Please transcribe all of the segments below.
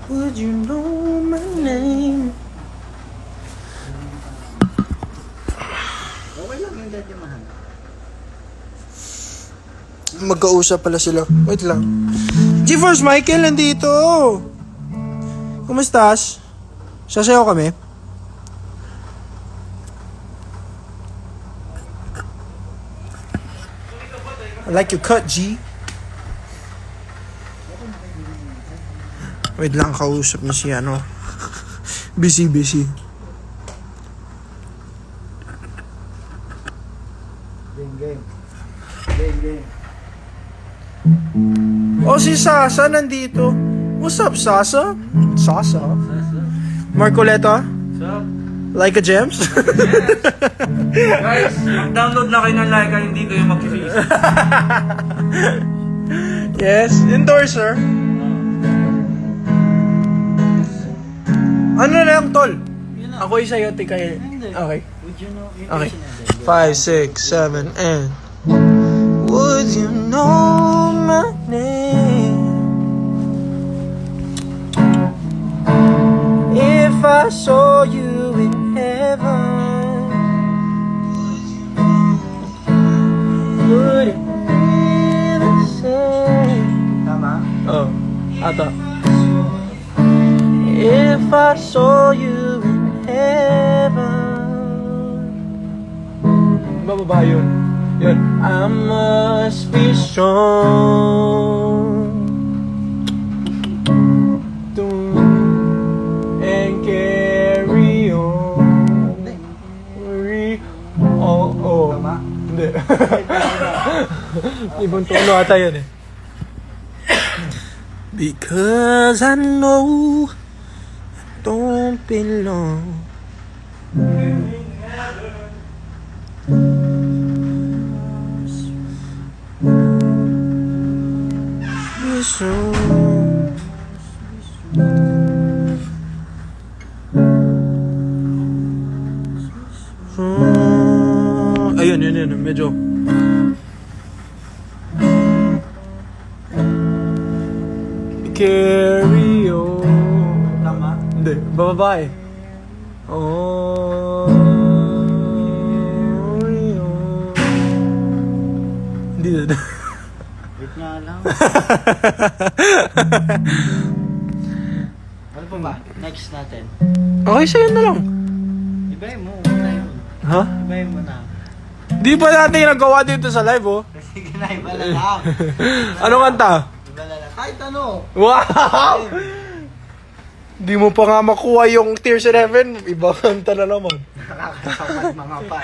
Would you know my name? Okay lang yung Daddy Mahal. Magkausap pala sila. Wait lang. GeForce Michael, nandito! Kumustas? Sasayaw kami? I like your cut, G. Wait lang, kausap niya si ano. Busy. Game. Oh, si Sasa nandito. What's up, Sasa? Sasa? Marcoleta? So, Like a Gems? guys, mag-download na kayo ng Laika, hindi kayo mag-face. Yes, endorser. Ano na lang, tol? Ako isa sa'yo, tika. Okay. Would you know? Okay. 5, 6, 7, and would you know my name if I saw you in heaven? Would it be the same? Tama? Oh, ata. If I saw you in heaven. Bababa yun. Yun. I must be strong to and carry on. Oh. Tama? Hindi. Ibang tono ata yun eh. Because I know I don't belong. So ayun, medyo carry on. Tama? Hindi, bababa eh. Oh, hindi na. Wait nga lang. Ano pa ba? Next natin. Okay, sa'yo na lang. Ibahin mo. Una yun. Ha? Ibahin mo na. Di pa natin nagawa dito sa live, oh. Sige na, iba na lang. Anong kanta? Iba na lang. Kahit ano. Wow! Di mo pa nga makuha yung Tears in Heaven, ibang kanta na naman. Nakakasapat mga pa.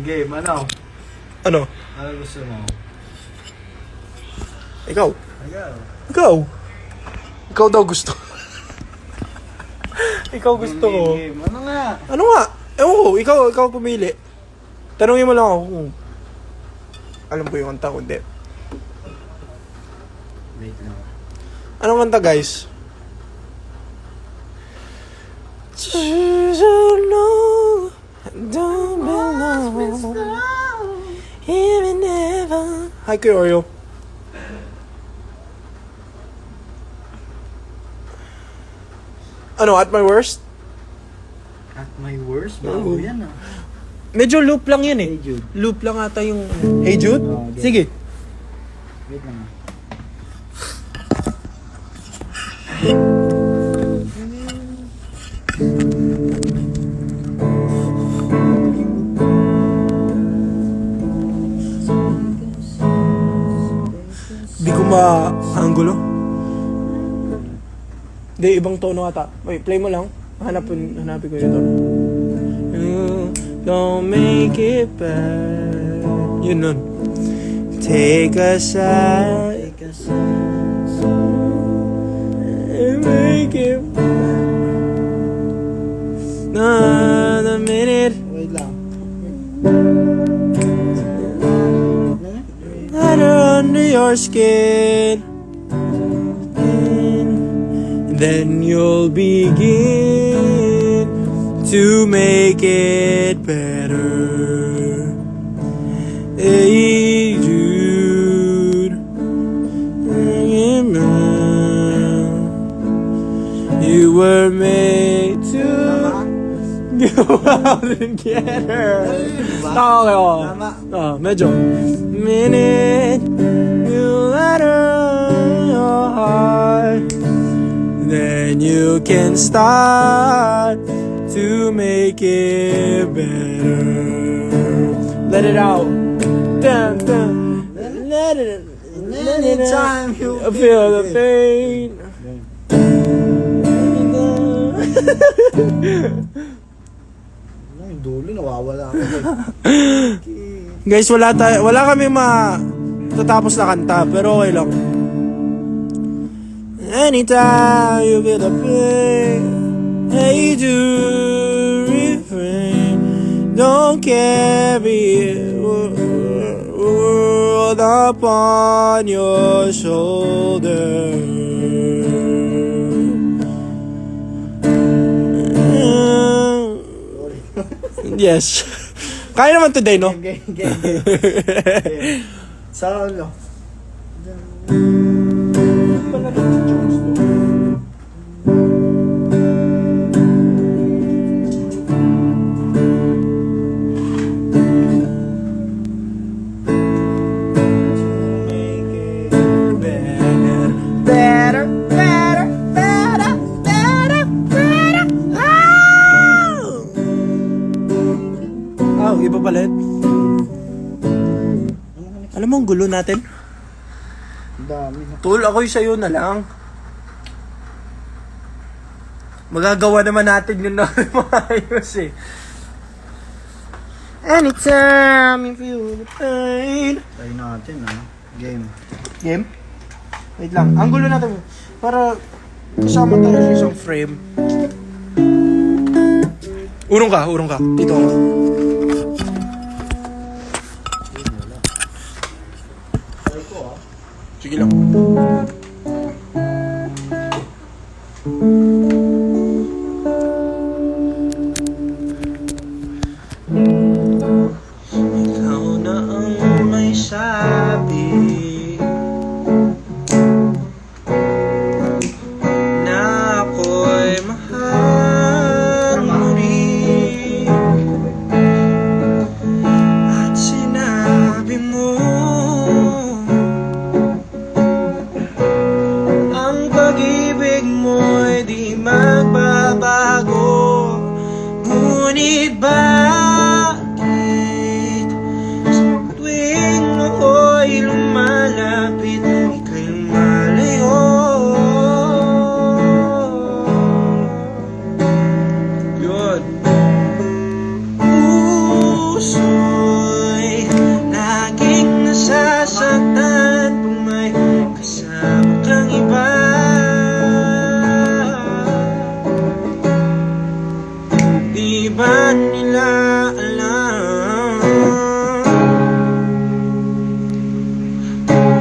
Game. Ano? Ano? Ano gusto mo? Ikaw? Ayaw. Ikaw daw gusto. Ikaw gusto ko. Game. Ano nga? Ano nga? Ewan ko, ikaw pumili. Tanungin mo lang ako kung alam ko yung kanta ko, hindi. Wait lang. Anong kanta, guys? Don't belong here and never. Hi, Kuya Oreo. Ano, At My Worst? At my worst? Bago yan ah. Medyo loop lang yan eh. Hey Jude. Loop lang ata yung... Hey Jude? Oh, okay. Sige. Wait lang ah. Di ko ma-angulo. Hindi, ibang tono ata. Wait, play mo lang. Hanapin ko ito. Don't make it bad. Yun nun. Take a side and make it another minute. Wait lang. Under your skin, and then you'll begin to make it better. Hey Jude, were made to go out together. Okay, oh. Tama. Medyo. Minute you let your heart, then you can start to make it better. Let it out. Dun, dun. Let it Anytime you feel the pain. Yung dulo, nawawala ako. Guys, wala kami tatapos na kanta, pero okay lang. Anytime you feel the pain, hey, do refrain. Don't carry world upon your shoulder. Yes. Kaya naman today, no? Game. Solo. Iba palit. Alam mo ang gulo natin? Dami na. Tol, ako'y sa'yo na lang. Magagawa naman natin yun na maayos eh. Anytime you feel the pain. Try natin, Game. Game? Wait lang. Ang gulo natin. Para kasama tayo sa isang frame. Urong ka. Dito ka. Sige lang. Ikaw na ang may sabi na ako'y mahal mo rin, at sinabi mo ang pag-ibig mo'y di magbabago. Ngunit bakit sa tuwing ako'y lumalapit, ika'y lumalayo? Yun. Puso'y laging nasasaktan pag may kasama kang iba. Di ba nila alam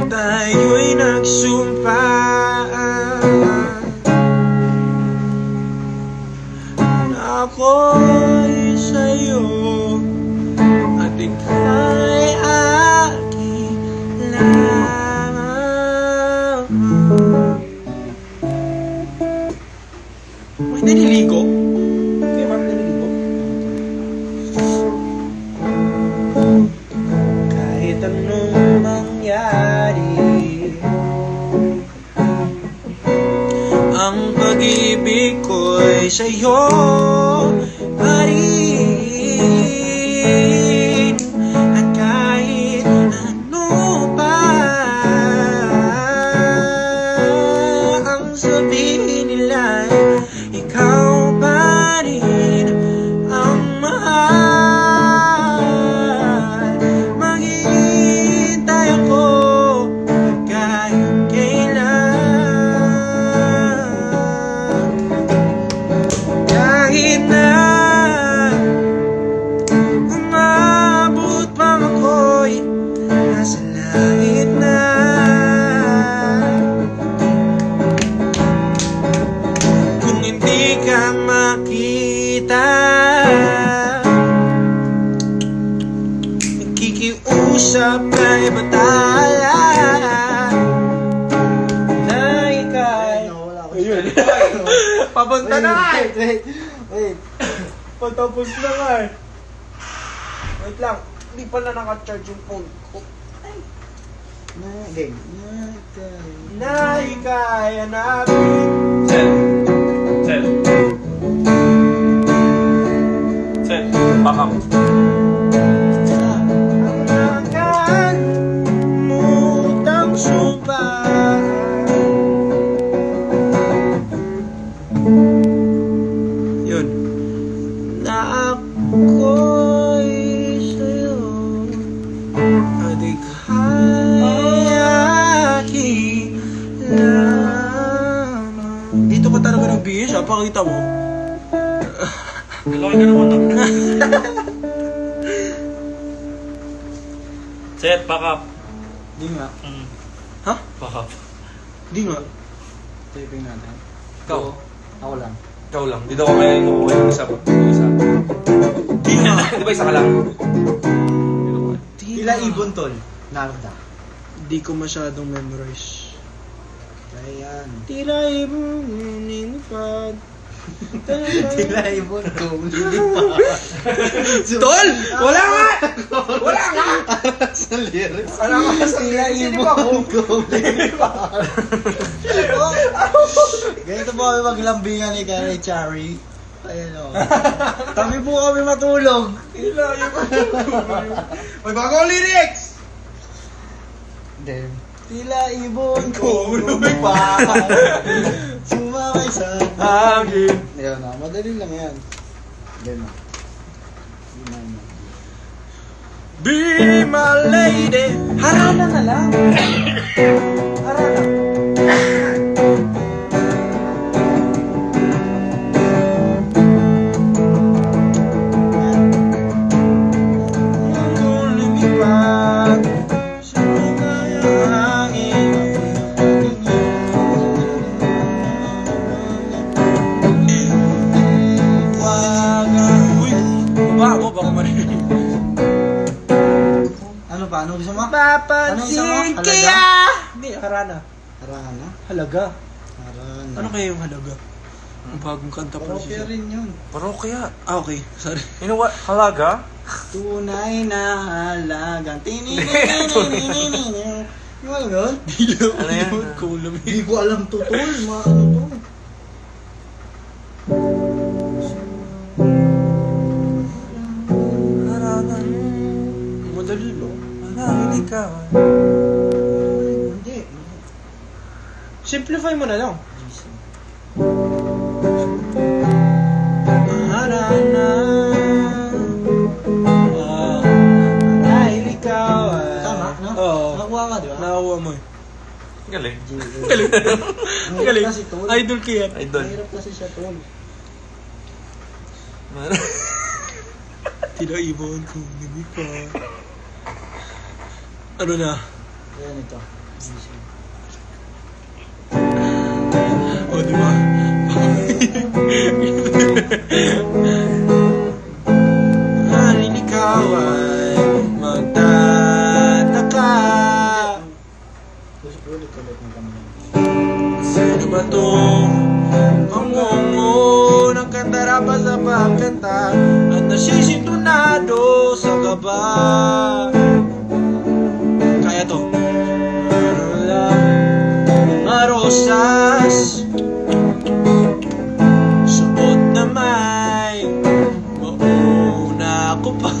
tayo'y nagsumpa na ako'y sa'yo at ika'y aking lamang. May naliligo? Kaya ba naliligo? Kahit anong mangyari, ang pag-ibig ko'y sa'yo pa rin. At kahit ano pa ang sabihin nila, ikaw pa rin ang mahal. Maghihintay ako kahit kailan, kahit Papunta na nga eh. Wait. Patapos na nga eh. Wait lang. Hindi pala naka-charge yung phone ko. Game. Naikaya natin. Sel. Back up. Akan mutang sumpah. Yun. Na ako'y sa'yo at ika'y aking lamang. Dito ka talaga nagbihis ha, pakita mo. Laki ka naman ah. Set, back up. Di nga. Ha? Back up. Di nga. Taping natin. Ikaw. Ako lang. Ikaw lang. Dito ko may makuha yung isa. Di nga. Di ba isa ka lang? Tila ibon tol. Narda. Di ko masyadong memorize. Ayan. Tila ibon pad. Tila ibon tol. Lilipad. Tol! Wala nga! Wala nga! Sa lyrics. Wala nga sa Tila ibon tol. Lilipad. Ganito po kami maglambingan ni Karen Chari. Ayan o. Kami po kami matulog. Tila ibon. May bagong lyrics! Then, tila ibon ko lumipad. Sumamay sa Hangin. Ayan na, madali lang yan. Ayan na. Be my lady. Harana na lang. Harana. Lumipad. Sumagay ang hangin. Uy, baba mo, baka marinig. Ano pa? Ano gusto mo? Papansin Halaga? kaya. Hindi, harana. Harana? Halaga. Harana. Ano kaya yung halaga? Ang bagong kanta pa Okay rin yun. Parokya. Ah, okay. Sorry. You know what? Halaga? Tunay na halagang tininininininininin. Yung alam yun? Ano yan? Cool naman. Hindi ko alam to tol. Mga ano to. Harana. Madali no? Hindi ka. Hindi. Simplify mo na lang. Harana. Dahil ikaw ay... Tama, no? Oo. Nakuha ka, di ba? Nakakuha mo eh. Galing. Galing. Ang Galing. hirap kasi tol. Idol ko yan. Idol. Mahirap kasi siya tol. Tila ibon kung hindi pa. Ano na? Ayan ito. O, di ba? Halin ikaw ay magtataka. Ulit ng kami. Sino ba tong kamungo ng kandarapa sa pagkanta at nasisintunado sa gaba? Kaya to. Mga rosas suot na may mauna ko pa.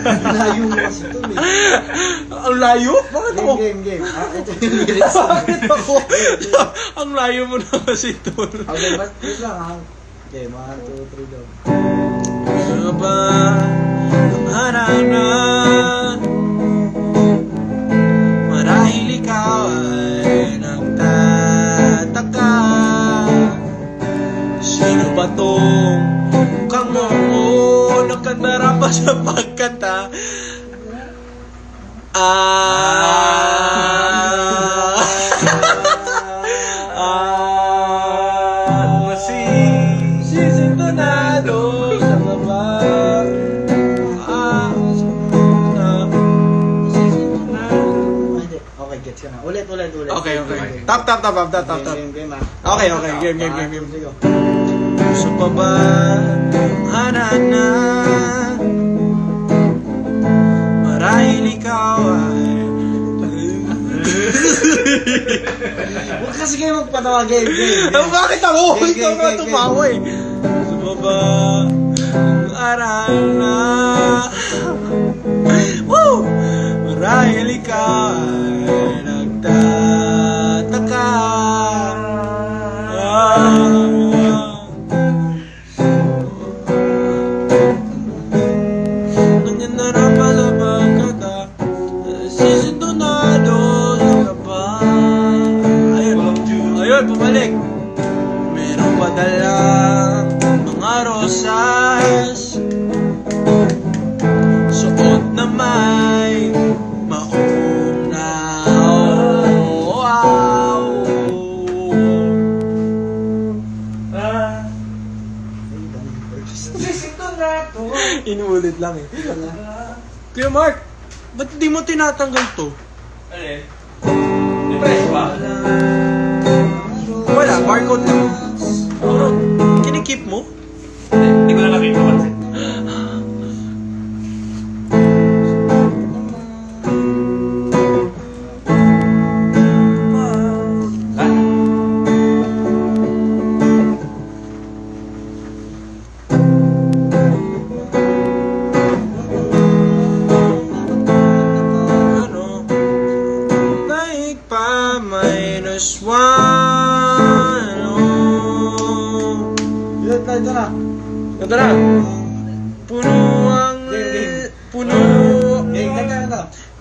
Layo mo kasi tol eh. Ang layo? Bakit ako? Game. Ah, ito yung lyrics. Bakit ako? Ang layo mo na kasi tol. Okay, wait lang ha. Okay, 1, 2, 3 daw. Ano ba ang harana? Marahil ikaw ay nagtataka. Sino ba tong kamungo ng kandarapa sa pagkanta? Sisintonado sa baba. Okay, gets ka na. Ulit. Okay. Tap. Tap. Game, ah. Okay, game. Sige. Gusto pa ba harana? Marahil ikaw ay Huwag kasi kayo magpatawa, game. Bakit ako? Game, Ikaw game, nga game, tumawa eh. Gusto pa ba harana? Woo! Marahil ikaw ay nagtataka. Bumalik. Meron pa dalang mga rosas, suot na may maong na wow. Inuulit lang eh. Kuya Mark, ba't di mo tinatanggal to? Alin? Depress ba? Wala, barcode lang. Kinikip mo? Hindi ko na nakita pansin. Like pa -1. Ito na. Ito na. Puno ang... Puno... Game.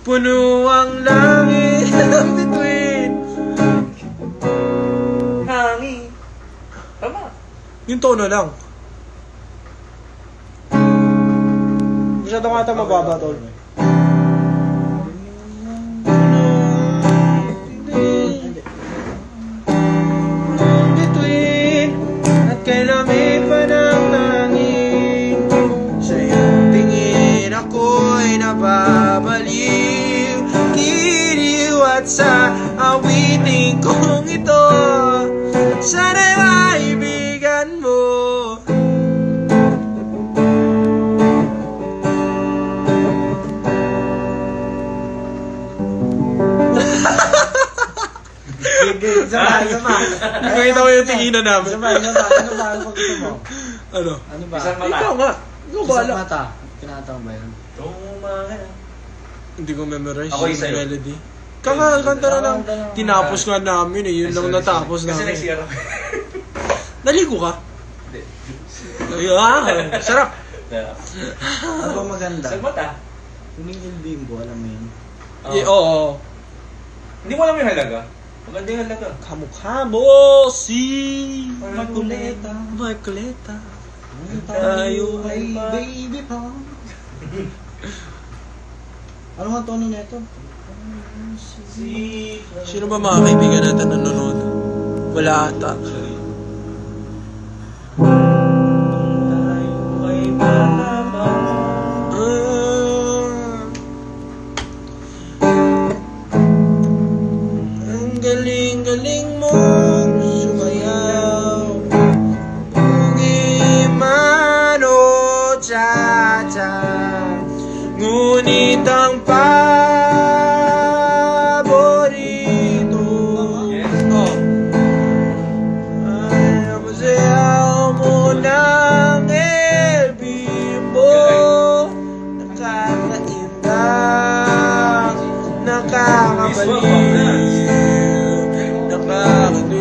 Puno ang langit ng bituin. Hangin. Tama. Yung tono lang. Masyado nga ata mababa, tol. Bituin at kay lamig pa ng langit. Sa iyong tingin ako'y nababaliw. Giliw at sa awiting kong ito, sana'y maibigan mo. Sama. Nakita ko yung tinginan namin. Ano ba ang pagkito mo? Ano? Ano ba? Isang mata. Ikaw nga. Ikaw Isang bahala. mata. Kinatawag ba yun? Tumahan. Hindi ko memorize Ako yung sa'yo. melody. Kanta na lang. Tinapos nga namin eh. Yun lang natapos Kasi namin. nag-CR ako. Naligo ka? Hindi. Sarap. Ano ba maganda? Isang mata. Humingil bimbo, alam mo yun? Oo. Hindi mo alam yung halaga. Maganda yung halaga. Kamukha mo si Marcoleta. Marcoleta. Tayo ay baby pa. Ano nga tono nito? Sino ba mga kaibigan natin nanonood? Wala ata. Ang galing-galing mong sumayaw. Bugi man o cha-cha. Ngunit ang paborito ay masayaw mo ng El Bimbo. Nakakainda, nakakabaliw, nakakadulog.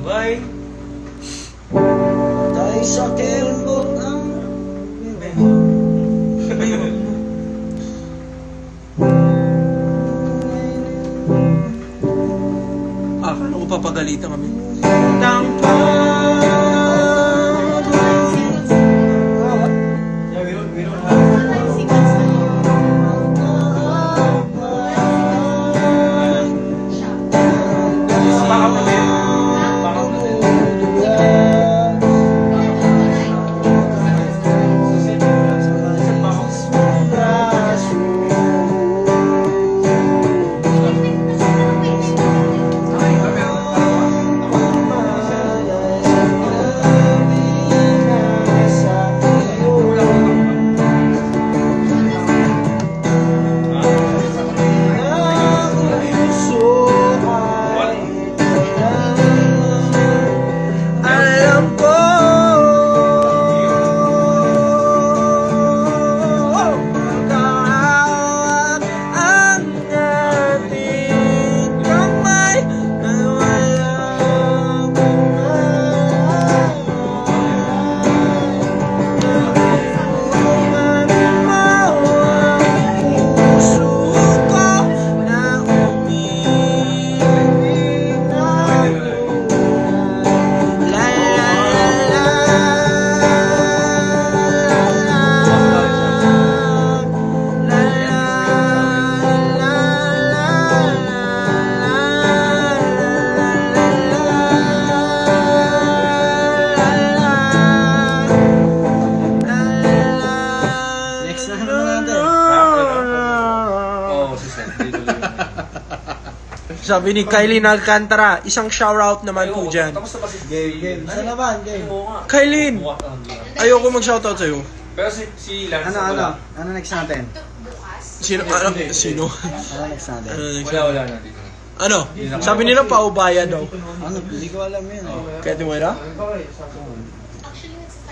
Bye. Dahil sa kelbot ang... Akala ko papagalitan kami. Alam ko kahawak ang ating kamay na walang puso ko na umiinig na la la la Next na naman natin. Oo, si Sen. Dito lang. Sabi ni Kylie Alcantara, isang shoutout naman po dyan. Tapos na ba si Game. Sa laban, game. Oo nga. Kylie, Mukha ka lang. ayoko mag-shoutout sa'yo. Pero si Lance Ano? Ano next natin? Sino? Sino? Ano next natin? Wala na dito. Ano? Sabi nila paubaya daw. Ano? Hindi ko alam yun eh. Kaya di mo ira?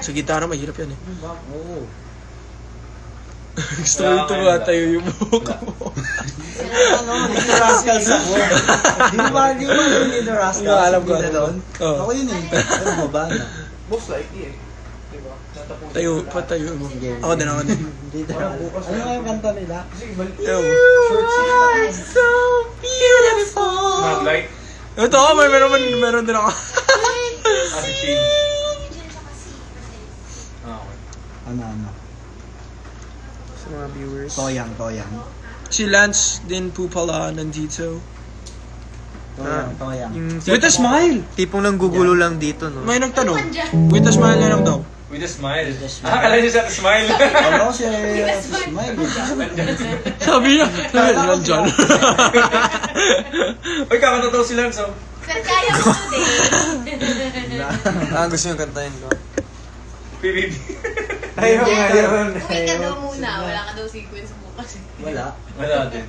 Sa gitara, mahirap yan eh. Oo. Gusto ko ito nga tayo yung buhok mo. Ano? Little Rascals ako. Di ba yung Little Rascals? Nga, alam ko. Hindi na doon? Oo. Ako yun eh. Pero baba na. Most likely eh. Diba? Tayo, patayo mo. Ako din, ako din. Little Rascals. Ano nga yung kanta nila? Ewan mo. Short So beautiful. Not like. Ito, meron din ako. Si Chin. Ah, okay. Ano? Sa mga viewers. Toyang. Si Lance din po pala nandito. Toyang. With a smile! Tipong nanggugulo lang dito, no? May nagtanong. With a smile na lang daw. With a smile. With a smile. Akala niyo siya smile. Ano si Smile? Sabi niya, nandyan. Uy, kakanta daw si Lance, oh. Kaya ko din. Gusto nyo kantahin ko? PBB. Ayun. Uwi ka daw muna. Wala ka daw sequence bukas. Wala. Wala din.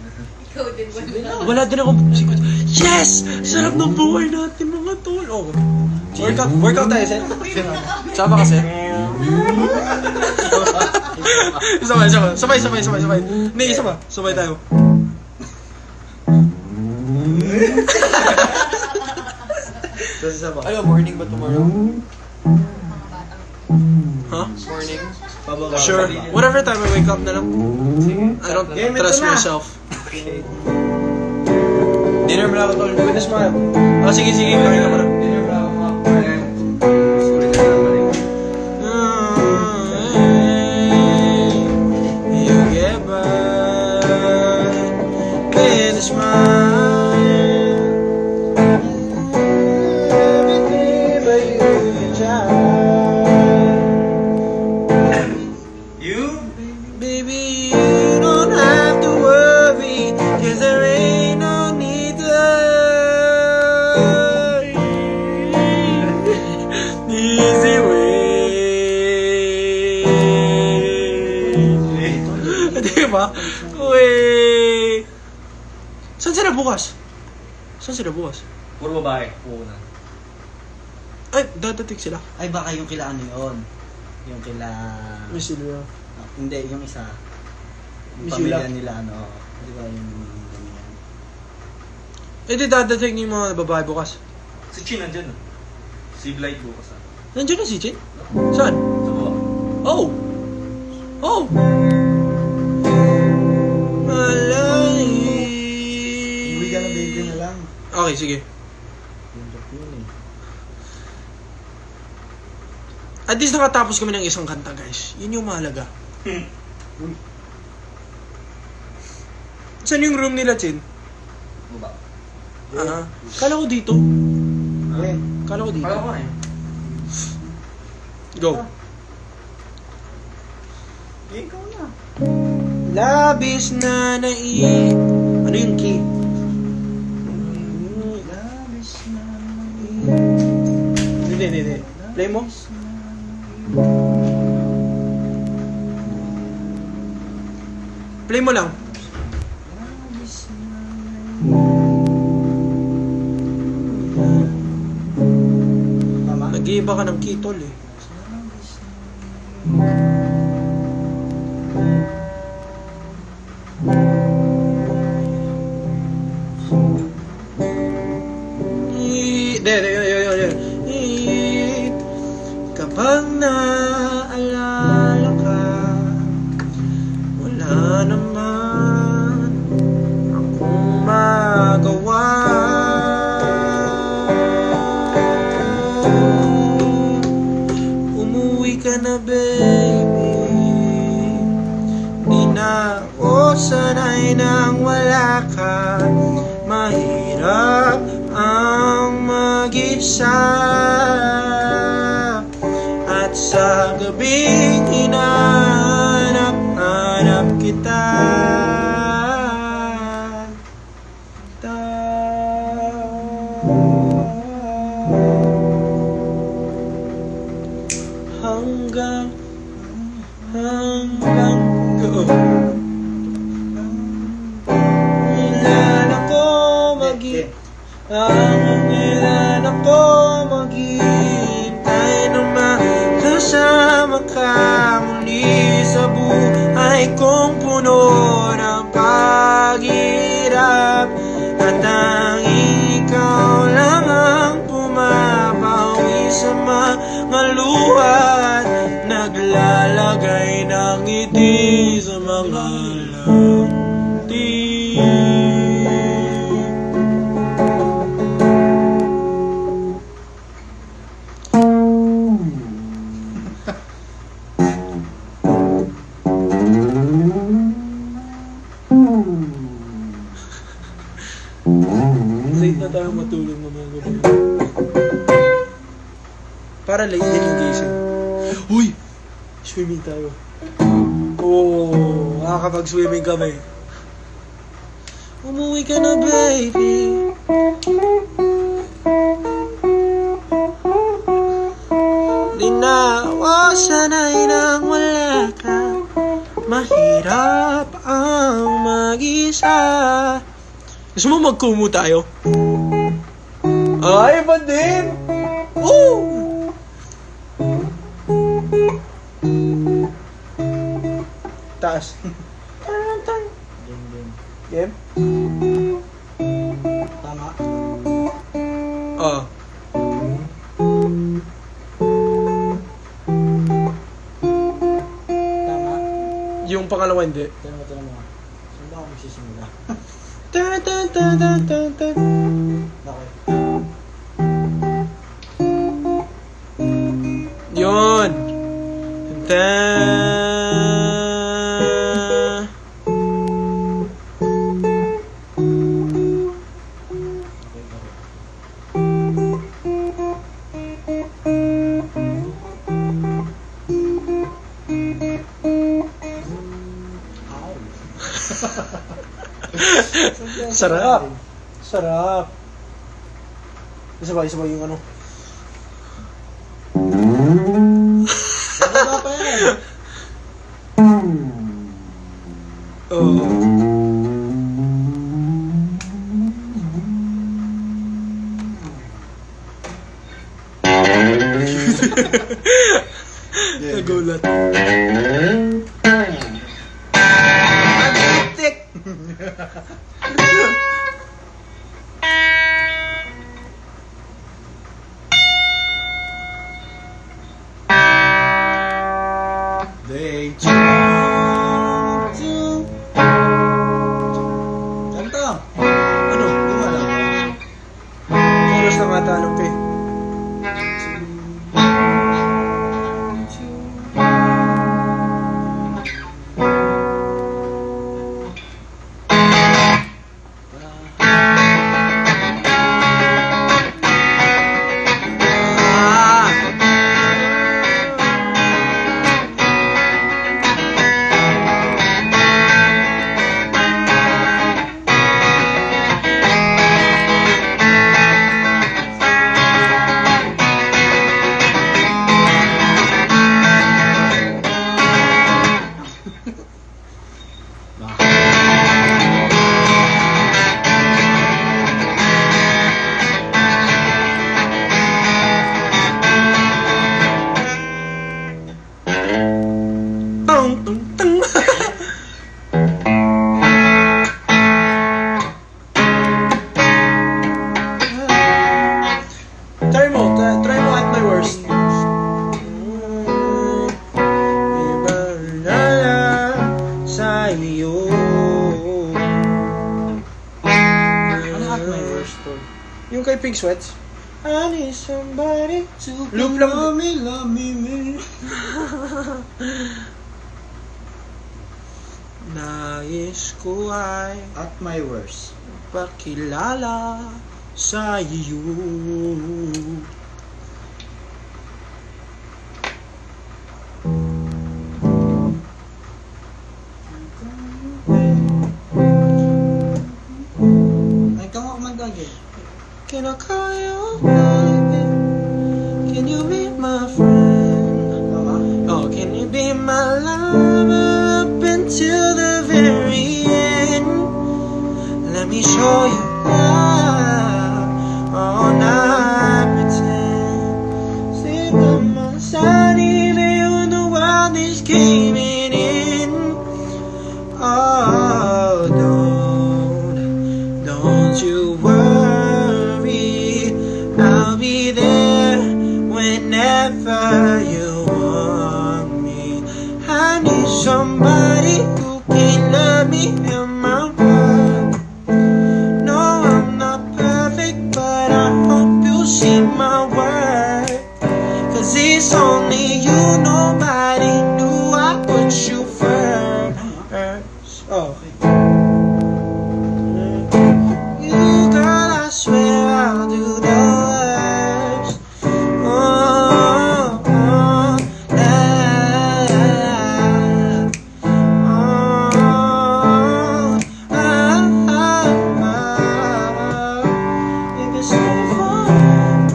Ikaw din wala. Wala din ako. Yes! Sarap ng buhay natin, mga tol. Oh. Workout tayo, Sen. Sama kasi. Sabay. Hindi, isa pa. Sabay tayo. Tapos isa ba? Ayo, morning ba tomorrow? Mga batang. Huh? Morning? Pababa. Sure. Whatever time I wake up na lang. I don't Game, ito trust na. myself. Dinner mo na ako, tol. With a smile. Oh, sige. Pahinga mo na. Dinner mo na ako, mga friend. Sorry na naman eh. You get by with a smile. You? Baby, you don't have to worry, 'cause there ain't no need to worry. The easy way. Diba? Uy! Saan sila bukas? Puro babae. Una. Ay, dadating sila. Ay, baka yung kila ano yun? Yung kila... Miss Silvia. Hindi, yung isa. Yung Miss pamilya Yula. nila, ano. Di ba yung ganyan? Eh di dadating yung mga babae bukas. Si Chin nandyan, oh. Si Blight bukas ah. Nandiyan na si Chin? Saan? Sa baba. Oh! Oh! Malay. Uwi ka na baby na lang. Okay, sige. Yung joke yun eh. At least nakatapos kami ng isang kanta, guys. Yun yung mahalaga. Uy. Saan yung room nila, Chin? Baba. Ah, kala ko dito. Eh, Kala ko dito. Kala ko eh. Go. ikaw na. Labis na ano yung key? Labis na. Hindi. Play mo? Play mo lang. Tama? Nag-iiba ka ng key, tol eh. Yun. Kapag naalala ka, wala naman akong magawa. Umuwi ka na, baby. Di na ako sanay nang wala ka. Mahirap ang mag-isa. At sa gabing hinahanap kita. Hanggang ilan ako ilan ako maghihintay na makasama ka muli sa buhay kong puno ng paghirap. At tanging ikaw lang ang pumapawi sa mga luha at naglalagay ng ngiti sa mga langti. Late na tayo matulog mga gabi. Para late din yung gising. Uy! Swimming tayo. Oo, makakapag-swimming kami. Umuwi ka na, baby. Di na ako sanay nang wala ka. Mahirap ang mag-isa. Gusto mo mag-kumu tayo? Ay, ba din? Oo! Taas. Game? Tama? Oo. Tama? Yung pangalawa hindi. Tama mo. Saan ba ako magsisimula? Ta-ta-ta-ta-ta-ta. Okay. Yun. Ta. Sarap. Sarap. Isa ba yung ano? Ano ba pa yan? Oh. Nagulat. Agutik! Pink Sweats? I need somebody to Loop lang. love me. Nais ko ay At my worst. pakilala sa iyo. Ay, kang kumanta again. Can I call you baby? Can you be my friend? Tama? Oh, can you be my lover up until the very end? Let me show you love. Oh, not pretend. Stay by my side even when the world is caving in. Oh, don't you worry. I'll be there whenever you want me. I need somebody who can love me in my world. No, I'm not perfect, but I hope you see my worth. 'Cause it's only you, nobody knew I put you first. Oh. You, girl, I swear I'll do the worst. Oh, oh, la, la, la. Oh, you can stay forever.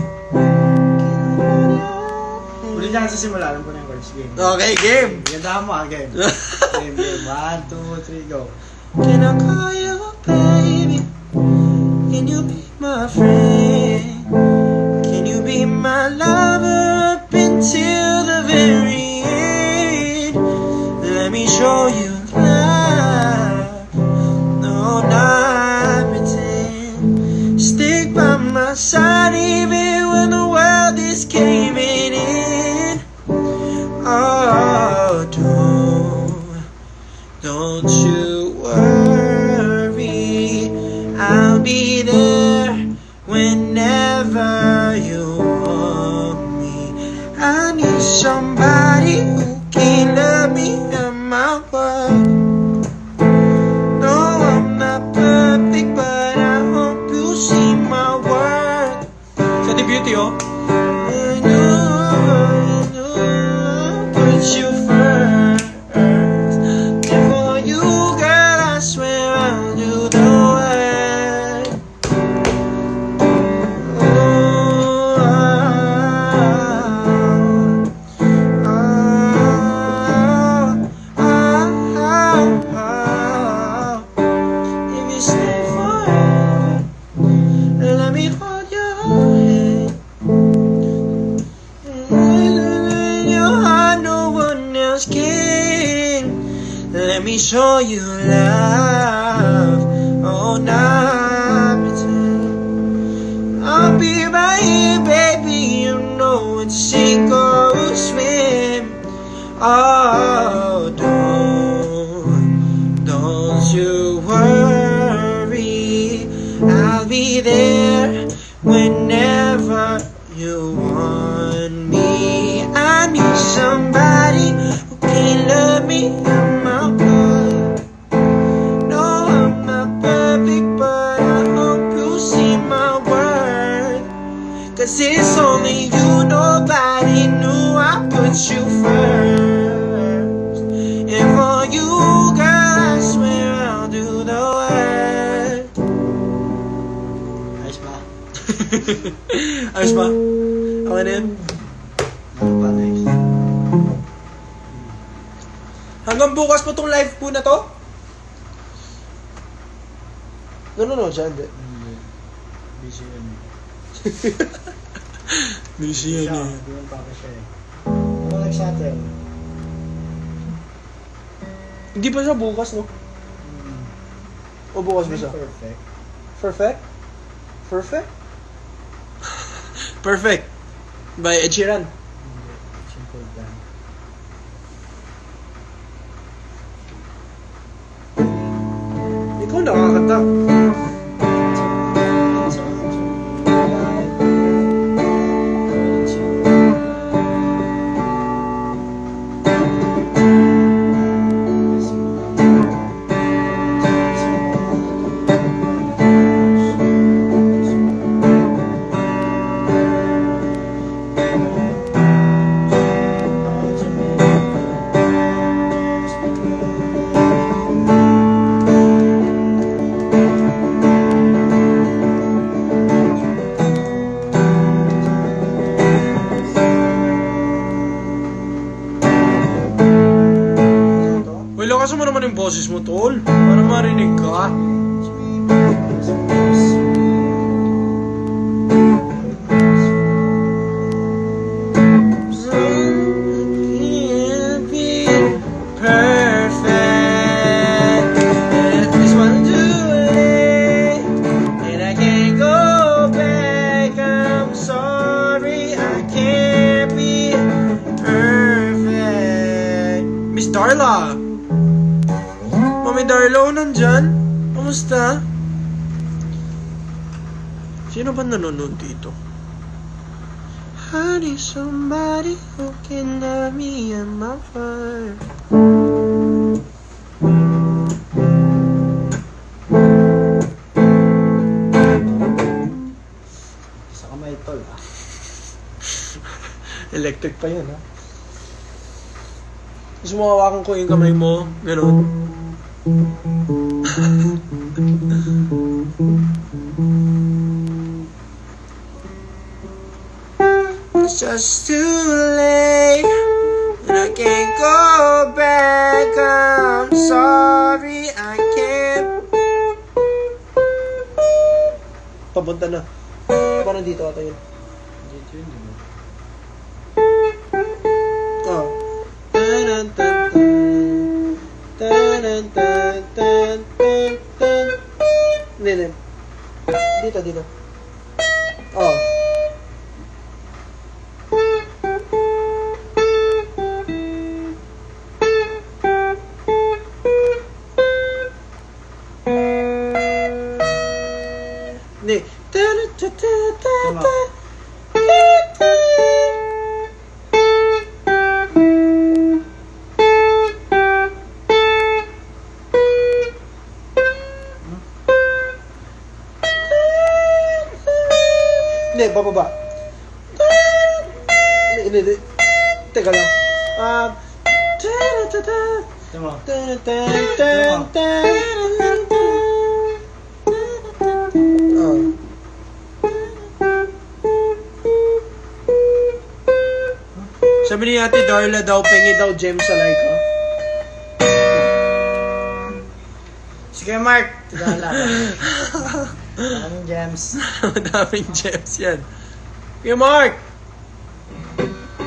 Ulit na sa simula. Alam ko na yung words. Game. Okay, game. Ganda mo game. Game. 1, 2, 3, go. Can I call you baby? Can you be my friend? Can you be my lover up until the very end? Let me show you love. No, not pretend. Stick by my side even when the world is caving in. Oh, don't you worry. I'll be there whenever you want me. I need somebody who can love me in my world. No, I'm not perfect, but I hope you see my worth. Sa The Beauty, oh. I know, put you first. And for you, girl, I swear I'll do the work. If you stay forever, let me hold your hand. Your heart, no one else can. Let me show you love. Oh, not pretend. I'll be right here, baby. You know it's sink or swim. Oh, don't you worry. I'll be there whenever you want me. I need somebody who can love me in my world. No, I'm not perfect, but I hope you see my worth. 'Cause it's only you, nobody knew I put you first. And for you, girl, I swear I'll do the work. Ayos ba? Ayos ba? Okay na yun? Ano pa next? Hanggang bukas po tong live po na to? No, siya hindi. Hindi. Busy yun eh. Busy Siya, yan eh. hindi yung papa siya eh. Ano nag-shuttle? Hindi pa siya bukas, no? O bukas ba siya? Perfect. Perfect? Perfect? Perfect. By Ed Sheeran. Hindi. Simple plan. Ikaw nakakanta. yung boses mo, tol. Para marinig ka. Can't be perfect. And this one too late. And I can't go back. I'm sorry, I can't be perfect. Miss Darla. Mami Darla, nandyan? Kamusta? Sino ba nanonood dito? I need somebody who can love me and my heart. Sa kamay tol ah. Electric pa yun, ha? Gusto mo hawakan ko yung kamay mo? Ganun. It's just too late, and I can't go back. I'm sorry, I can't. Papunta na. Parang dito ata yun. Dito yun, di ba? Oh. Tan-tan-tan-tan. Tan-tan-tan-tan-tan. Hindi. Dito. Oh. Hindi. Ta-ta-ta-ta-ta. Hindi, bababa. Hindi. Teka lang. Tama. Oh. Sabi ni Ate Darla daw, pengi daw gem sa Laika. Sige Mark. Tidala. Anong gems? Madaming gems yan. Kuya Mark!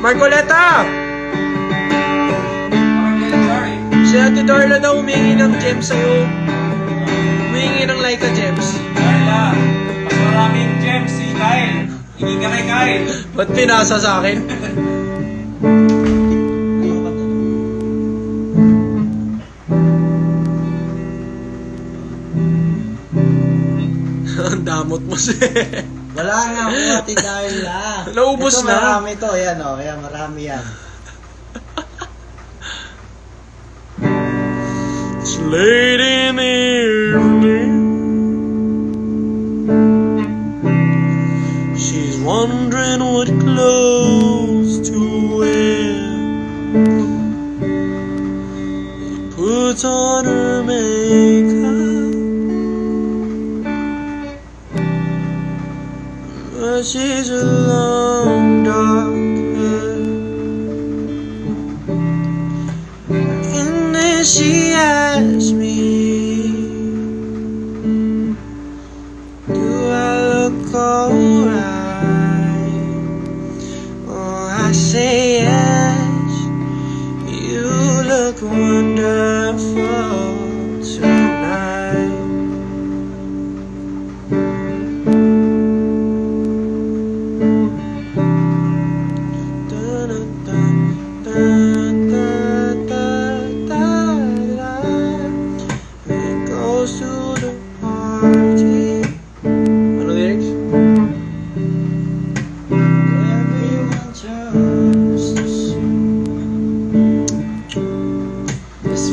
Marcoleta! Sorry. Si Ate Darla daw humingi ng gems sa'yo. Humingi ng Laika gems. Carla, mas maraming gems si Kyle. Hindi ka kay Kyle. Ba't pinasa sa akin? Ang damot mo siya. Wala nga ako, Ate Darla. Naubos ito, na. Marami to, yan o. Yan, marami yan. It's late in the evening. She's wondering what clothes to wear. Puts on her makeup, but she's a long dark hair. And then she asks me, do I look alright? Oh, I say yes, you look wonderful tonight. It goes to the party. Ano lyrics? Everyone turns to see this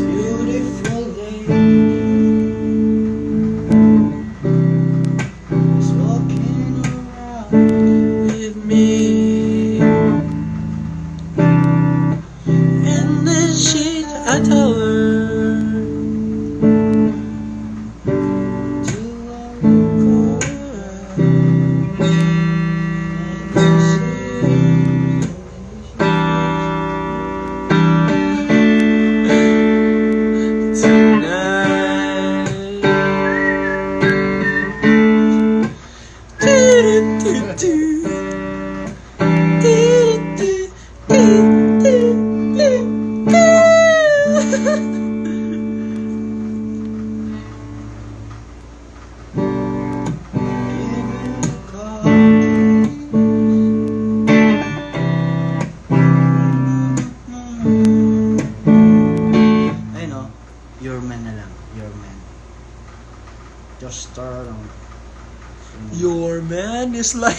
Your man is like...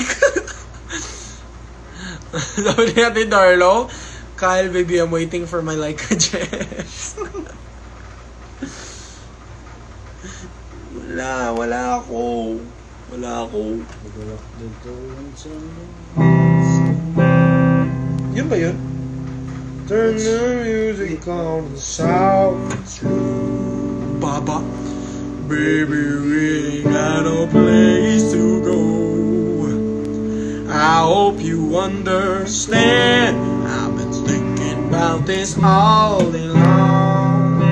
Sabi ni Ate Darlo, Kyle, baby, I'm waiting for my Laika Jess. Wala ako. Yun ba yun? Turn the music on the south. Baba. Baby, we ain't got no place to go. I hope you understand. I've been thinking about this all day long.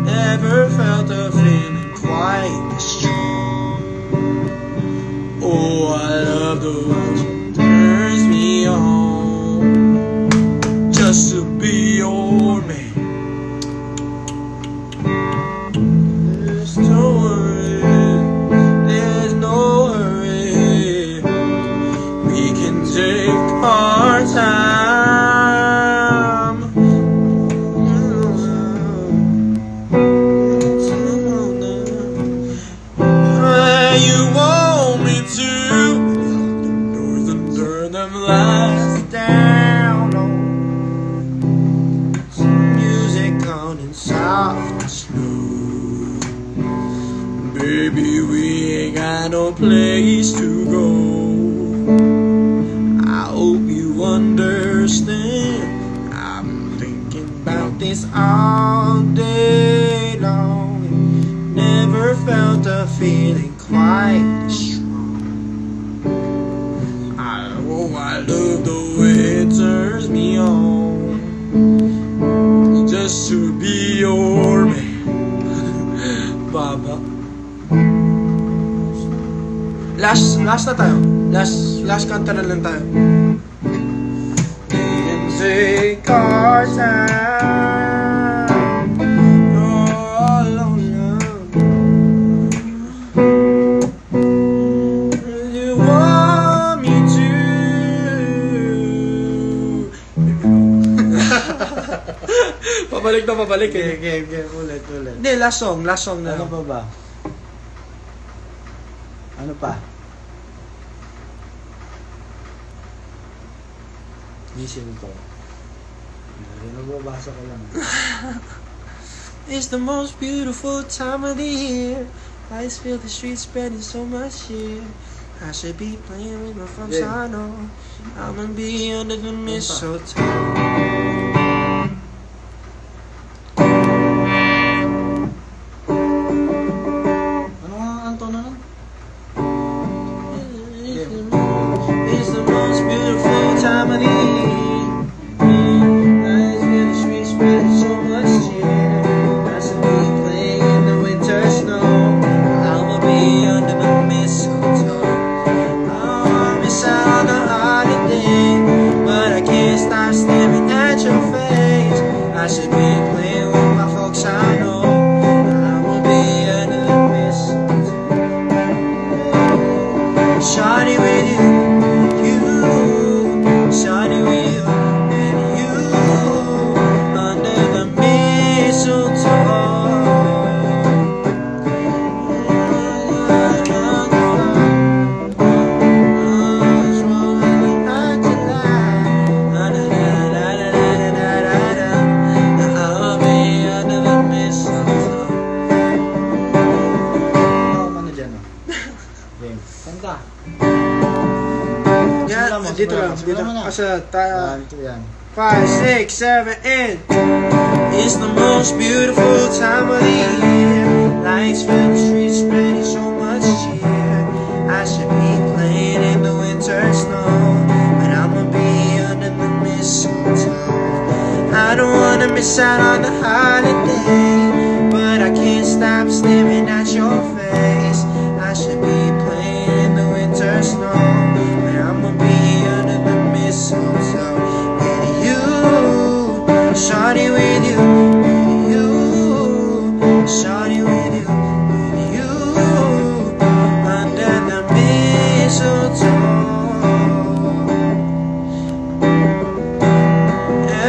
Never felt a feeling quite this strong. Oh, I love the way it turns me on. Just to be your man. There's no hurry. We can take our time. You want me to lock them doors and turn them lights down. Music on and soft and slow. Baby, we ain't got no place to go. I hope you understand. I've been thinking about this all day long. Never felt a feeling quite this strong. I love the way it turns me on. Just to be your man. Baba. Last na tayo. Last kanta na lang tayo. Didn't take our time. You're all alone. You want me to. Pabalik eh. Game, ulit. Hindi, last song na. Ano pa ba? Ano pa? Mission to. Nagbabasa ko lang. It's the most beautiful time of the year. Lights fill the streets, spreading so much cheer. I should be playing with my folks, I know. I'ma be under the mistletoe. Ano nga ang tono nun? It's the most beautiful time of the year. Lights fill the streets, spreading so much cheer. I should be playing in the winter snow. I'ma be under the mistletoe. Oh, I miss out on the holiday, but I can't stop staring at your face. I should be playing with my folks, I know. I'ma be under the mistletoe. Shawty with you. Shawty with you, under the mistletoe. I'll be under the mistletoe. Ano dyan, oh? Game. Kanta. Yan, dito lang. Simulan mo na. Kasi tayo. Ito yan. 5, 6, 7, 8. It's the most beautiful time of the year. Lights fill the streets, spreading so much cheer. I should be playing in the winter snow, but I'ma be under the mistletoe. I don't wanna miss out on the holiday, but I can't stop staring at your face. I should be playing in the winter snow, but I'ma be under the mistletoe. With you, shawty with you, shawty with you, under the mistletoe.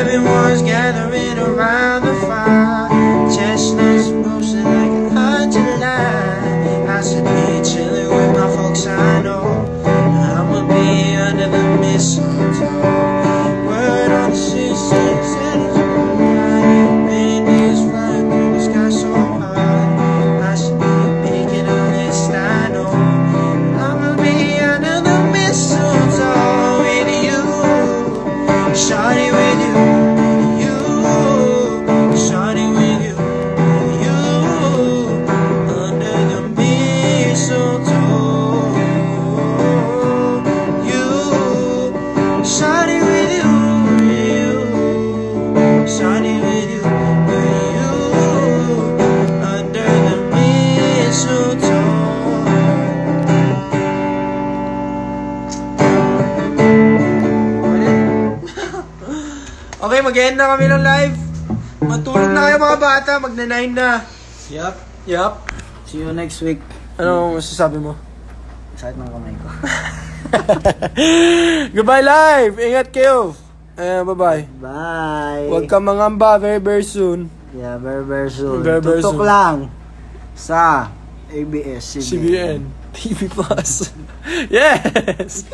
Everyone's gathering around the fire, chestnuts roasting like a hot July. I Okay, mag-end na kami ng live. Matulog na kayo mga bata. Magna-9 na. Yup. Yup. See you next week. Ano masasabi mo? Sakit ng kamay ko. Goodbye live! Ingat kayo! Bye-bye. Bye. Huwag kang mangamba. Very, very soon. Yeah, very soon. Very, very Tutok soon. lang sa ABS-CBN. CBN. TV Plus. Yes!